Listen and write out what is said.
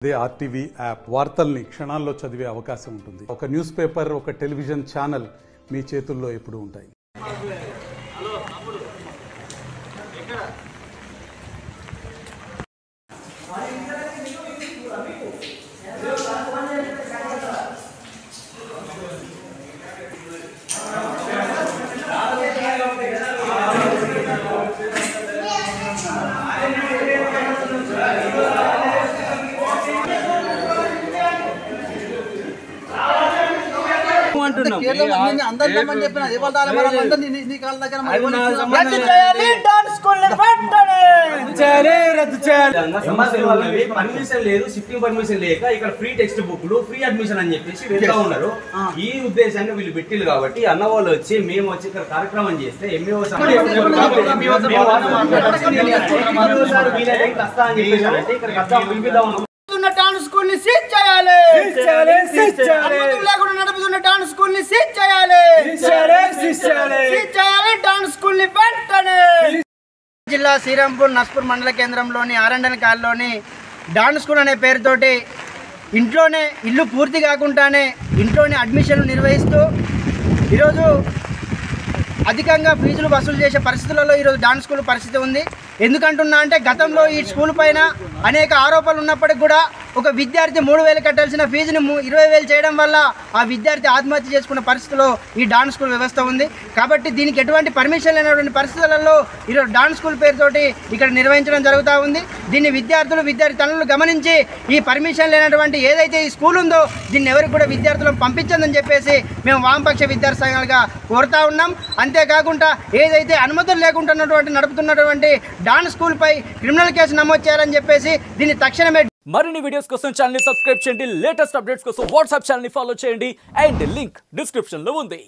అదే RTV app వార్తల్ని క్షణాల్లో చదివే అవకాశం ఉంటుంది. ఒక న్యూస్ పేపర్, ఒక టెలివిజన్ ఛానల్ మీ చేతుల్లో ఎప్పుడూ ఉంటాయి. పర్మిషన్ లేదు, షిఫ్టింగ్ పర్మిషన్ లేక ఇక్కడ ఫ్రీ టెక్స్ట్ బుక్లు, ఫ్రీ అడ్మిషన్ అని చెప్పేసి వెళ్తా ఉన్నారు. ఈ ఉద్దేశంగా వీళ్ళు పెట్టిల్లు కాబట్టి అన్న వాళ్ళు వచ్చి మేము వచ్చి ఇక్కడ కార్యక్రమం చేస్తే టాన్ స్కూల్ ని సీజ్ చేయాలి, లేకుండా నడుపుతున్న టాన్ స్కూల్ ని సీజ్ చేయాలి, టాన్ స్కూల్ ని వెంటనే. జిల్లా శ్రీరాంపూర్ నస్పూర్ మండల కేంద్రంలోని ఆరండన్ కాలలోని డాన్ స్కూల్ అనే పేరుతోటి ఇంట్లోనే ఇల్లు పూర్తి కాకుండానే ఇంట్లోనే అడ్మిషన్లు నిర్వహిస్తూ ఈరోజు అధికంగా ఫీజులు వసూలు చేసే పరిస్థితులలో ఈరోజు డాన్ స్కూల్ పరిస్థితి ఉంది. ఎందుకంటున్నా అంటే గతంలో ఈ స్కూల్ పైన అనేక ఆరోపణలు ఉన్నప్పటికీ కూడా ఒక విద్యార్థి 3,000 కట్టాల్సిన ఫీజుని 20,000 చేయడం వల్ల ఆ విద్యార్థి ఆత్మహత్య చేసుకున్న పరిస్థితిలో ఈ డాన్ స్కూల్ వ్యవస్థ ఉంది. కాబట్టి దీనికి ఎటువంటి పర్మిషన్ లేనటువంటి పరిస్థితులలో ఈరోజు డాన్ స్కూల్ పేరుతోటి ఇక్కడ నిర్వహించడం జరుగుతూ ఉంది. దీన్ని విద్యార్థి తల్లులు గమనించి ఈ పర్మిషన్ లేనటువంటి ఏదైతే ఈ స్కూల్ ఉందో దీన్ని ఎవరికి కూడా విద్యార్థులను పంపించదని చెప్పేసి మేము వామపక్ష విద్యార్థి సంఘాలుగా కోరుతా ఉన్నాం. అంతేకాకుండా ఏదైతే అనుమతులు లేకుండా నడుపుతున్నటువంటి డాన్ స్కూల్ పై క్రిమినల్ కేసు నమోదు చేయాలని చెప్పేసి దీన్ని తక్షణమే. మరిన్ని వీడియోస్ కోసం ఛానల్ ని సబ్స్క్రైబ్ చేయండి. లేటెస్ట్ అప్డేట్స్ కోసం వాట్సాప్ ఛానల్ ని ఫాలో చేయండి. అండ్ లింక్ డిస్క్రిప్షన్ లో ఉంది.